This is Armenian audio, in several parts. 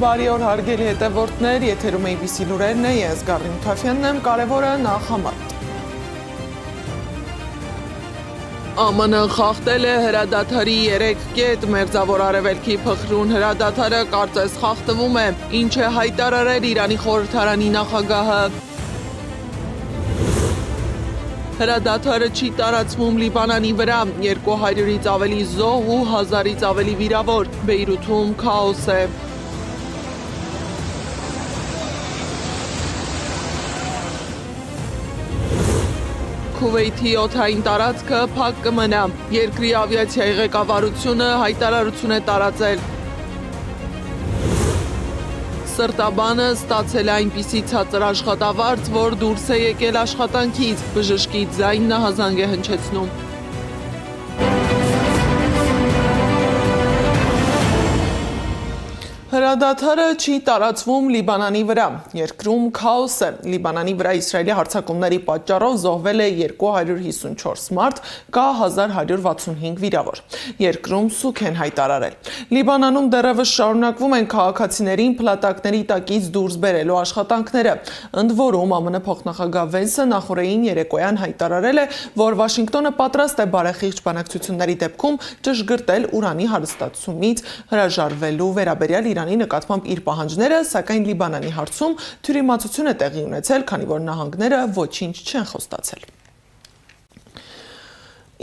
Բարի օր հարգելի հետևորդներ, եթերում ABC լուրերն է, ես Գառնիկ Թաֆյանն եմ, կարևորը նախ համարտ։ ԱՄՆ խախտել է հրադադարի 3 կետ, Մերձավոր Արևելքի փխրուն հրադադարը կարծես խախտվում է, ինչ է հայտարարել Իրանի խորհրդարանի նախագահը։ Հրադադարը չի տարածվում Լիբանանի վրա, 200-ից ավելի զոհ ու 1000-ից ավելի վիրավոր, Բեյրութում քաոս է։ Քուվեյթի օդային տարածքը փակ կմնա, երկրի ավիացիայի ղեկավարությունը հայտարարություն է տարածել։ Սրտաբանը ստացել է այնպիսի ցածր աշխատավարձ, որ դուրս է եկել աշխատանքից, բժշկի ձայնը հազանգ է հնչեցնում։ Հրադադարը չի տարածվում Լիբանանի վրա, երկրում քաոս է, Լիբանանի վրա Իսրայելի հարձակումների պատճառով զոհվել է 254 մարդ, կա 1165 վիրավոր, երկրում սուգ են հայտարարել։ Լիբանանում դեռևս շարունակվում են քաղաքացիներին փլատակների տակից դուրս բերելու աշխատանքները, ընդ որում ԱՄՆ փոխնախագահ Վենսը նախորդին երեկոյան հայտարարել է, որ Վաշինգտոնը պատրաստ է բարեխիղճ բանակցությունների դեպքում ճշգրտել ուրանի հարստացումից հրաժարվելու վերաբերյալ Իրանի նկատմամբ իր պահանջները, սակայն Լիբանանի հարցում թյուրիմացություն է տեղի ունեցել, քանի որ նահանգները ոչինչ չեն խոստացել։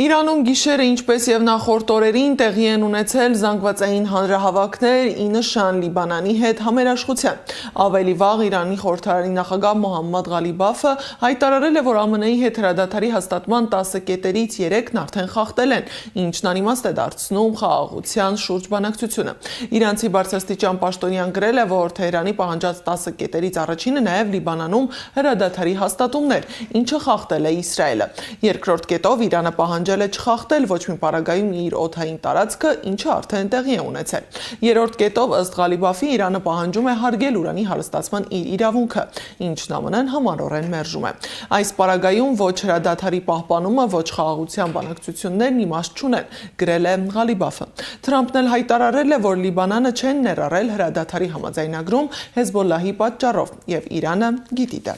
Իրանում գիշերը, ինչպես եւ նախորդ օրերին, տեղի են ունեցել զանգվածային հանրահավաքներ ի նշան Լիբանանի հետ համերաշխության։ Ավելի վաղ Իրանի խորհրդարանի նախագահ Մոհամմադ Ղալիբաֆը հայտարարել է, որ ԱՄՆ-ի հետ հրադադարի հաստատման 10 կետերից 3-ն արդեն խախտել են, ինչն անիմաստ է դարձնում խաղաղության շուրջ բանակցությունը։ Իրանցի բարձրաստիճան պաշտոնյան գրել է, որ Թեհրանի պահանջած 10 կետերից առաջինը նաեւ Լիբանանում հրադադարի հաստատումն էր, ինչը խախտել է Իսրայելը։ Երկրորդ կետով Իրանը պահանջել է չխախտել ոչ մի պարագայում իր օդային տարածքը, ինչը արդեն տեղի է ունեցել։ Երրորդ կետով ըստ Ղալիբաֆի Իրանը պահանջում է հարգել ուրանի հարստացման իր իրավունքը, ինչն ԱՄՆ-ն համառորեն մերժում է։ Այս պարագայում ոչ հրադադարի պահպանումը, ոչ խաղաղության բանակցություններն իմաստ չունեն, գրել է Ղալիբաֆը։ Թրամփն էլ հայտարարել է, որ Լիբանանը չեն ներառել հրադադարի համաձայնագրում Հեզբոլլահի պատճառով, եւ Իրանը գիտի դա։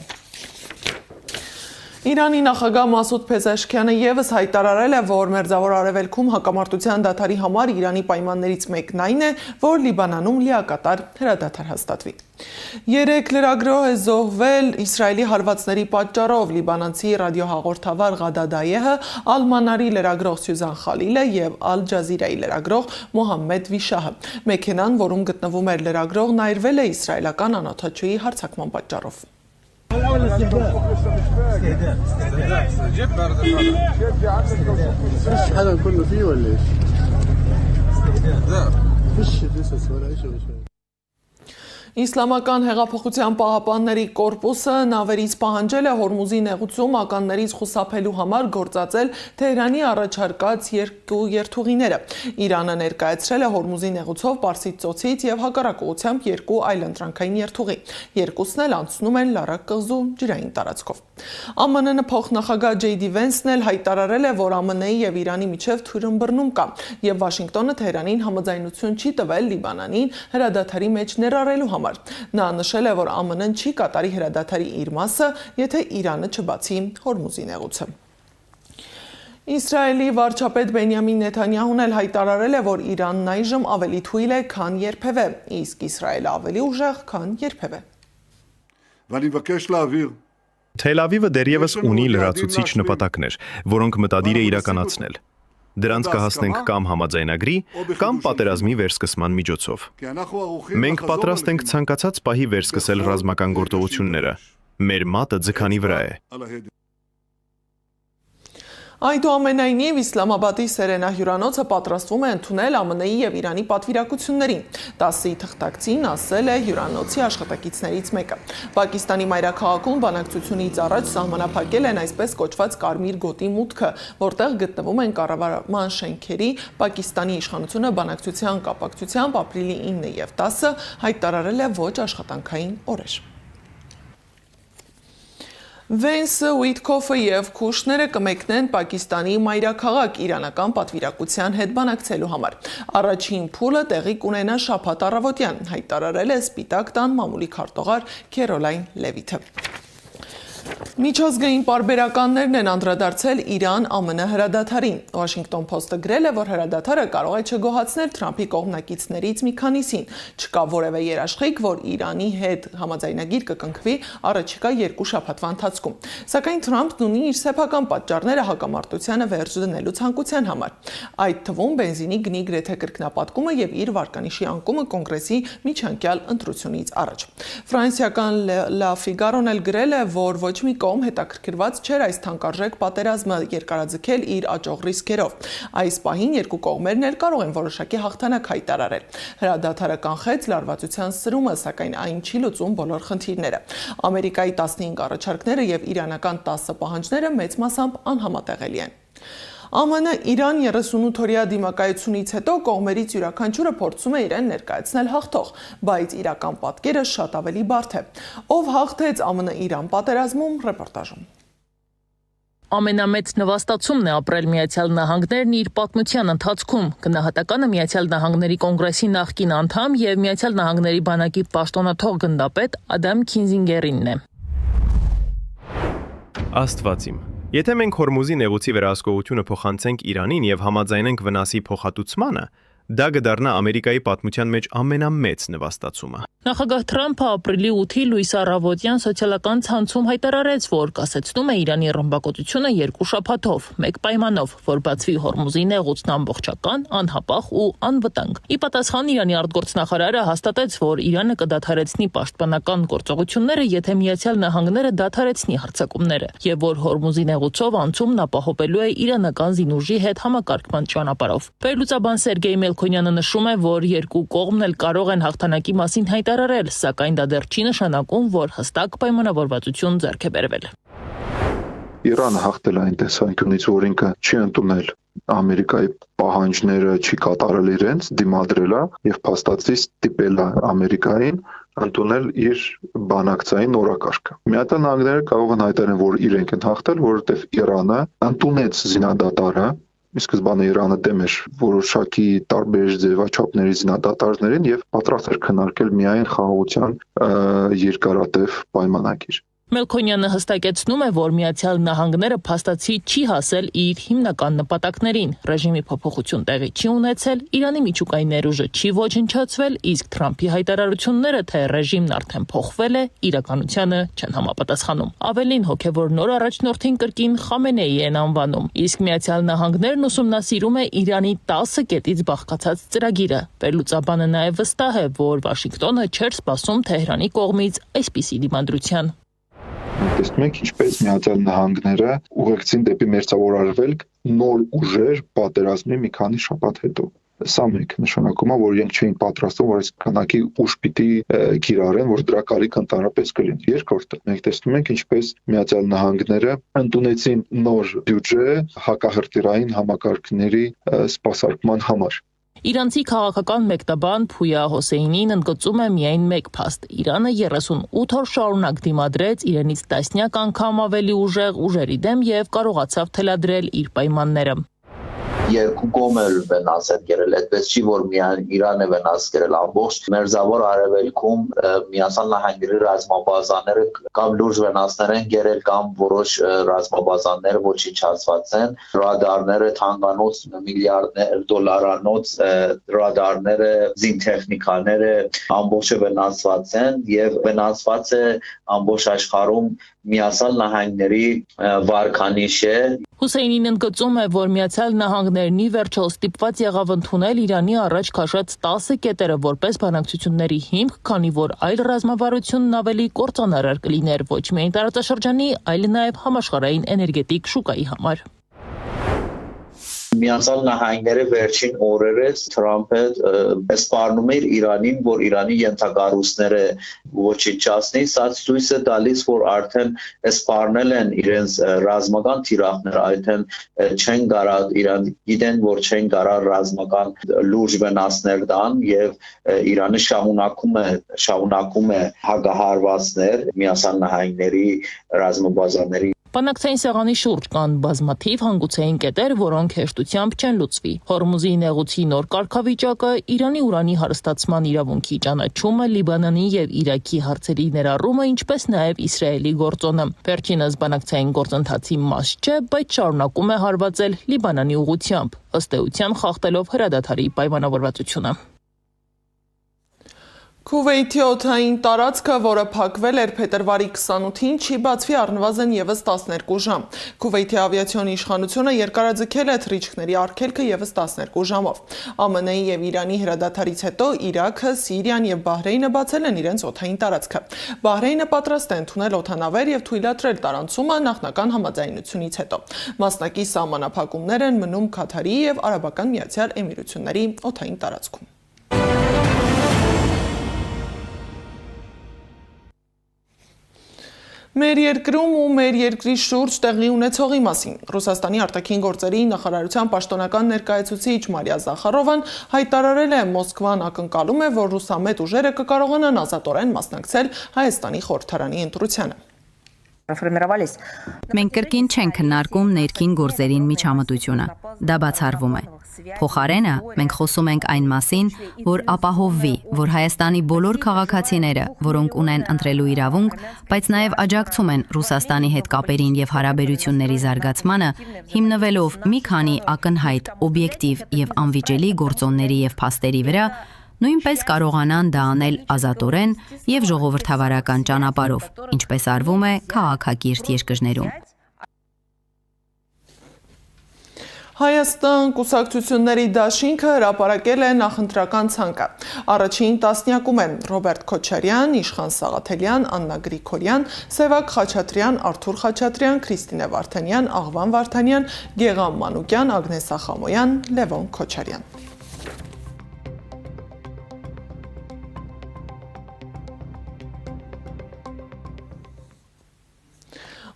Իրանի նախագահ Մասուդ Փեզեշքյանը եւս հայտարարել է, որ Մերձավոր Արևելքում հակամարտության դադարի համար Իրանի պայմաններից մեկն այն է, որ Լիբանանում լիակատար հրադադար հաստատվի։ 3 լրագրող է զոհվել Իսրայելի հարվածների պատճառով, լիբանանցի ռադիոհաղորդավար Ղադա Դայեհը, Ալ-Մանարի լրագրող Սյուզան Խալիլը եւ Ալ Ջազիրայի լրագրող Մոհամմեդ Վիշահը։ Մեքենան, որում գտնվում էր լրագրողն, այրվել է իսրայելական անօթաչուի հարձակման պատճառով։ Իսլամական հեղափոխության պահապանների կորպուսը նավերից պահանջել է Հորմուզի նեղուցում ականներից խուսափելու համար գործածել Թեհրանի առաջարկած 2 երթուղիները։ Իրանը ներկայացրել է Հորմուզի նեղուցով Պարսից ծոցից եւ հակառակ ուղղությամբ 2 այլ ընտրանքային երթուղի։ Երկուսն էլ անցնում են Լարակ կղզու ջրային տարածքով։ ԱՄՆ փոխնախագահ Ջեյդի Վենսն էլ հայտարարել է, որ ԱՄՆ-ի եւ Իրանի միջև թույլ ըմբռնում կա, եւ Վաշինգտոնը Թեհրանին համաձայնություն չի տվել Լիբանանին հրադադարի մեջ ներառելու համար։ Նա նշել է, որ ԱՄՆ-ն չի կատարի հրադադարի իր մասը, եթե Իրանը չբացի Հորմուզի նեղուցը։ Իսրայելի վարչապետ Բենյամին Նեթանյահուն էլ հայտարարել է, որ Իրանն այժմ ավելի թույլ է, քան երբևէ, իսկ Իսրայելը ավելի ուժեղ, քան երբևէ։ Թել Ավիվը դեռևս ունի լրացուցիչ նպատակներ, որոնք մտադիր է իրականացնել։ Դրանց կհասնենք կամ համաձայնագրի, կամ պատերազմի վերսկսման միջոցով։ Մենք պատրաստ ենք ցանկացած պահի վերսկսել ռազմական գործողությունները։ Մեր մատը ձգանի վրա է։ Այնուամենայնիվ Իսլամաբադի Սերենա հյուրանոցը պատրաստվում է ընդունել ԱՄՆ-ի եւ Իրանի պատվիրակություններին։ 10-ի թղթակցին ասել է հյուրանոցի աշխատակիցներից մեկը։ Պակիստանի մայրաքաղաքում բանակցությունից առաջ սահմանափակել են այսպես կոչված Կարմիր գոտի մուտքը, որտեղ գտնվում են կառավարման շենքերի, Պակիստանի իշխանությունը բանակցության կապակցությամբ ապրիլի 9 եւ 10-ը հայտարարել է ոչ աշխատանքային օրեր։ Վենսը, Ուիտքոֆը եւ Քուշները կմեկնեն Պակիստանի մայրաքաղաք իրանական պատվիրակության հետ բանակցելու համար։ Առաջին փուլը տեղի կունենա շաբաթ առավոտյան, հայտարարել է Սպիտակ տան մամուլի քարտուղար Քերոլայն Լևիթը։ Միջազգային պարբերականներն են անդրադարձել Իրան-ԱՄՆ հրադադարին։ Washington Post-ը գրել է, որ հրադադարը կարող է չգոհացնել Թրամփի կողմնակիցներից մի քանիսին։ Չկա որևէ երաշխիք, որ Իրանի հետ համաձայնագիր կկնքվի առաջիկա 2 շաբաթվա ընթացքում։ Սակայն Թրամփն ունի իր սեփական պատճառները հակամարտությանը վերջ դնելու ցանկության համար։ Այդ թվում բենզինի գնի գրեթե կրկնապատկումը եւ իր վարկանիշի անկումը կոնգրեսի միջանկյալ ընտրությունից առաջ։ Ֆրանսիական La Figaro-ն էլ գրել է, որ ոչ մի կողմ հետաքրքրված չէր այս թանկարժեք պատերազմը երկարաձգել իր աճող ռիսկերով։ Այս պահին երկու կողմերն էլ կարող են որոշակի հաղթանակ հայտարարել։ Հրադադարը կանխեց լարվածության սրումը, սակայն այն չի լուծում բոլոր խնդիրները։ Ամերիկայի 15 առաջարկները եւ իրանական 10 պահանջները մեծ մասամբ անհամատեղելի են։ ԱՄՆ-Իրան 38-օրյա դիմակայությունից հետո կողմերից յուրաքանչյուրը փորձում է իրեն ներկայացնել հաղթող, բայց իրական պատկերը շատ ավելի բարդ է։ Ով հաղթեց ԱՄՆ-Իրան պատերազմում, ռեպորտաժում։ Ամենամեծ նվաստացումն է ապրել Միացյալ Նահանգներն իր պատմության ընթացքում։ Գնահատականը Միացյալ Նահանգների կոնգրեսի նախկին անդամ եւ Միացյալ Նահանգների բանակի պաշտոնաթող գնդապետ Ադամ Քինզինգերինն է։ Աստված իմ։ Եթե մենք Հորմուզի նեղուցի վերահսկողությունը փոխանցենք Իրանին եւ համաձայնենք վնասի փոխհատուցմանը, դա կդառնա Ամերիկայի պատմության մեջ ամենամեծ նվաստացումը։ Նախագահ Թրամփը ապրիլի 8-ի լույս առավոտյան սոցիալական ցանցում հայտարարեց, որ կասեցնում է Իրանի ռմբակոծությունը 2 շաբաթով, մեկ պայմանով, որ բացվի Հորմուզի նեղուցն ամբողջական, անհապաղ ու անվտանգ։ Ի պատասխան Իրանի արտգործնախարարը հաստատեց, որ Իրանը կդադարեցնի պաշտպանական գործողությունները, եթե Միացյալ Նահանգները դադարեցնի հարձակումները, եւ որ Հորմուզի նեղուցով անցումն ապահովելու է իրանական զինուժի հետ համակարգման ճանապարհով։ Վերլուծաբան Սերգեյ Մելքոնյանը նշում է, որ երկու կողմն էլ կարող են հաղթանակի մասին հայտարարել, սակայն դա դեռ չի նշանակում, որ հստակ պայմանավորվածություն ձեռք է բերվել։ Իրանը հաղթել այն տեսանկյունից, որ ինքը չի ընդունել Ամերիկայի պահանջները, չի կատարել իրենց, դիմադրել է եւ փաստացի ստիպել է Ամերիկային ընդունել իր բանակցային օրակարգը։ Միացյալ Նահանգները կարող են հայտարարել, որ իրենք են հաղթել, որովհետեւ Իրանը ընդունեց զինադատարը։ Իսկ սկզբանե Իրանը դեմ էր որոշակի տարբեր ձևաչափների զինադատարներին եւ պատրաստ էր քննարկել միայն խաղաղության երկարատև պայմանագիր։ Մելքոնյանը հստակեցնում է, որ Միացյալ Նահանգները փաստացի չի հասել իր հիմնական նպատակներին։ Ռեժիմի փոփոխություն տեղի չի ունեցել, Իրանի միջուկային ներուժը չի ոչնչացվել, իսկ Թրամփի հայտարարությունները, թե ռեժիմն արդեն փոխվել է, իրականությանը չեն համապատասխանում։ Ավելին, հոգևոր նոր առաջնորդին կրկին Խամենեի են անվանում, իսկ Միացյալ Նահանգներն ուսումնասիրում է Իրանի 10 կետից բաղկացած ծրագիրը։ Վերլուծաբանը նաև վստահ է, որ Վաշինգտոնը չէր սպասում Թեհրանի կողմից այսպիսի դիմադրության։ Տեսնում ենք ինչպես Միացյալ Նահանգները ուղեկցին դեպի մերձավոր արևելք նոր ուժեր պատերազմի մի քանի շաբաթ հետո։ Սա մեկ նշանակում է, որ իրենք չէին պատրաստվում, որ այս քանակի ուժ պիտի կիրառեն, որ դրա կարիք ընդհանրապես կլինի։ Երկրորդը մենք տեսնում ենք ինչպես Միացյալ Նահանգները ընդունեցին նոր բյուջե հակահրթիռային համակարգերի սպասարկման համար։ Իրանցի քաղաքական մեկնաբան Փույա Հոսեյնին ընդգծում է միայն մեկ փաստ. Իրանը 38 օր շարունակ դիմադրեց իրենից տասնյակ անգամ ավելի ուժեղ ուժերի դեմ եւ կարողացավ թելադրել իր պայմանները։ Երկու կողմ էլ վնաս են կերել, այդպես չի, որ միայն Իրանը վնաս կերել, ամբողջ մերձավոր արևելքում Միացյալ Նահանգների ռազմաբազաները կամ լուրջ վնասներ են կերել, կամ որոշ ռազմաբազաներ ոչնչացված են, ռադարները թանկանոց միլիարդներ դոլարանոց ռադարները, զինտեխնիկաները ամբողջը վնասված են եւ վնասված է ամբողջ աշխարհում Միացյալ Նահանգների վարկանիշը։ Հուսեյնին ընդգծում է, որ Միացյալ Նահանգներն ի վերջո ստիպված եղավ ընդունել Իրանի առաջ քաշած 10 կետերը որպես բանակցությունների հիմք, քանի որ այլ ռազմավարությունն ավելի կործանարար կլիներ ոչ միայն տարածաշրջանի, այլ նաև համաշխարհային էներգետիկ շուկայի համար։ Միացյալ Նահանգները վերջին օրերս Թրամփը սպառնում էր Իրանին, որ Իրանի ենթակառույցները ոչնչացնի, սա ցույց է տալիս, որ արդեն սպառնել են իրենց ռազմական թիրախները, այդեն չեն կարա Իրան գիտեն, որ չեն կարա ռազմական լուրջ վնասներ տան եւ Իրանը շարունակում է հակահարվածներ Միացյալ Նահանգների ռազմաբազաների Բանակցային սեղանի շուրջ կան բազմաթիվ հանգուցային կետեր, որոնք հեշտությամբ չեն լուծվի։ Հորմուզի նեղուցի նոր կարգավիճակը, Իրանի ուրանի հարստացման իրավունքի ճանաչումը, Լիբանանի եւ Իրաքի հարցերի ներառումը, ինչպես նաեւ Իսրայելի գործոնը։ Վերջինս բանակցային գործընթացի մաս չէ, բայց շարունակում է հարվածել Լիբանանի ուղղությամբ, ըստ էության խախտելով հրադադարի պայմանավորվածությունը։ Քուվեյթի օդային տարածքը, որը փակվել էր փետրվարի 28-ին, չի բացվի առնվազն եւս 12 ժամ։ Քուվեյթի ավիացիոն իշխանությունը երկարաձգել է թռիչքների արգելքը եւս 12 ժամով։ ԱՄՆ-ի եւ Իրանի հրադադարից հետո Իրաքը, Սիրիան եւ Բահրեյնը բացել են իրենց օդային տարածքը։ Բահրեյնը պատրաստ է ընդունել օդանավեր եւ թույլատրել տարանցումը նախնական համաձայնությունից հետո։ Մասնակի սահմանափակումներ են մնում Քաթարի եւ Արաբական Միացյալ Էմիրությունների օդային տարածքում։ Մեր երկրում ու մեր երկրի շուրջ տեղի ունեցողի մասին Ռուսաստանի արտաքին գործերի նախարարության պաշտոնական ներկայացուցիչ Մարիա Զախարովան հայտարարել է Մոսկվան ակնկալում է, որ ռուսամետ ուժերը կկարողանան ազատորեն մասնակցել Հայաստանի խորհրդարանի ընտրությանը։ Մենք կրկին չենք քննարկում ներքին գործերին միջամտությունը, դա բացառվում է։ Փոխարենը մենք խոսում ենք այն մասին, որ ապահովվի, որ Հայաստանի բոլոր քաղաքացիները, որոնք ունեն ընտրելու իրավունք, բայց նաև աջակցում են Ռուսաստանի հետ կապերին եւ հարաբերությունների զարգացմանը, հիմնվելով մի քանի ակնհայտ, օբյեկտիվ եւ անվիճելի գործոնների եւ փաստերի վրա, նույնպես կարողանան դա անել ազատորեն եւ ժողովրդավարական ճանապարհով, ինչպես արվում է քաղաքակիրթ երկրներում։ Հայաստան կուսակցությունների դաշինքը հրապարակել է նախընտրական ցանկը։ Առաջին տասնյակում են Ռոբերտ Քոչարյան, Իշխան Սաղաթելյան, Աննա Գրիգորյան, Սևակ Խաչատրյան, Արթուր Խաչատրյան, Քրիստինե Վարդանյան, Աղվան Վարդանյան, Գեգամ Մանուկյան, Ագնես Ախամոյան, Լևոն Քոչարյան։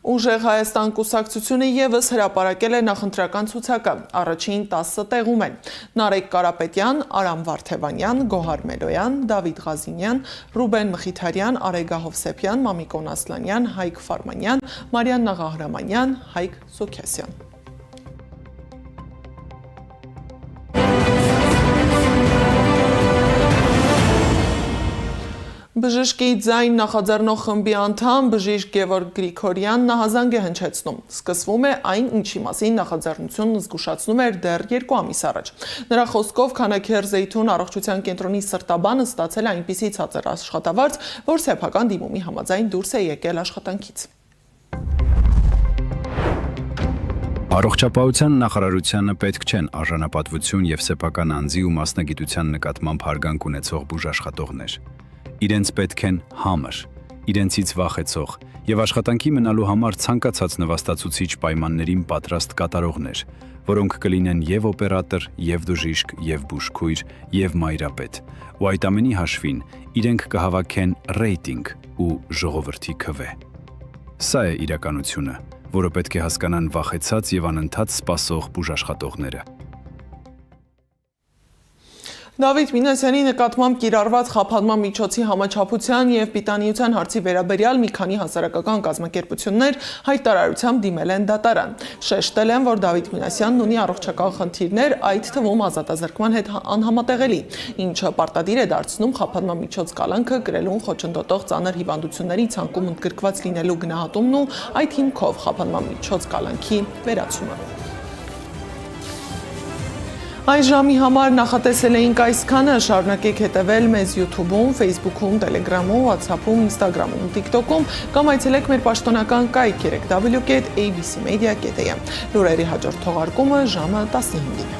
Ուժեղ Հայաստան կուսակցությունը եւս հրապարակել է նախընտրական ցուցակը։ Առաջին 10 տեղում են Նարեկ Կարապետյան, Արամ Վարդևանյան, Գոհար Մելոյան, Դավիթ Ղազինյան, Ռուբեն Մխիթարյան, Արեգա Հովսեփյան, Մամիկոն Ասլանյան, Հայկ Ֆարմանյան, Մարիաննա Ղահրամանյան, Հայկ Սոքյասյան։ Բժշկի ձայն նախաձեռնող խմբի անդամ բժիշկ Գևորգ Գրիգորյանն նահազանգ է հնչեցնում։ Սկսվում է այն, ինչի մասին նախաձեռնությունն զգուշացնում էր դեռ 2 ամիս առաջ։ Նրա խոսքով Քանաքեր Զեյթուն առողջության կենտրոնի սրտաբանը ստացել է այնպիսի ցածր աշխատավարձ, որ սեփական դիմումի համաձայն դուրս է եկել աշխատանքից։ Առողջապահության նախարարությանը պետք չեն արժանապատվություն եւ սեփական անձի ու մասնագիտության նկատմամբ հարգանք ունեցող բուժաշխատողներ։ Իրենց պետք են համր, իրենցից վախեցող եւ աշխատանքի մնալու համար ցանկացած նվաստացուցիչ պայմաններին պատրաստ կատարողներ, որոնք կլինեն եւ օպերատոր, եւ բժիշկ, եւ բուժքույր, եւ մայրապետ, ու այդ ամենի հաշվին իրենք կհավաքեն ռեյտինգ ու ժողովրդի քվե։ Սա է իրականությունը, որը պետք է հասկանան վախեցած եւ անընդհատ սպասող բուժաշխատողները։ Դավիթ Մինասյանի նկատմամբ կիրառված խափանման միջոցի համաչափության եւ պիտանիության հարցի վերաբերյալ մի քանի հասարակական կազմակերպություններ հայտարարությամբ դիմել են դատարան։ Շեշտել են, որ Դավիթ Մինասյանն ունի առողջական խնդիրներ, այդ թվում ազատազրկման հետ անհամատեղելի, ինչը պարտադիր է դարձնում խափանման միջոց կալանքը կրելուն խոչընդոտող ծանր հիվանդությունների ցանկում ընդգրկված լինելու գնահատումն ու այդ հիմքով խափանման միջոց կալանքի վերացումը։ Այս ժամի համար նախատեսել էինք այսքանը, շարունակեք հետևել մեզ YouTube-ում, Facebook-ում, Telegram-ում, WhatsApp-ում, Instagram-ում, TikTok-ում կամ այցելեք մեր պաշտոնական կայք www.abcmedia.am։ Լուրերի հաջորդ թողարկումը ժամը 15-ին։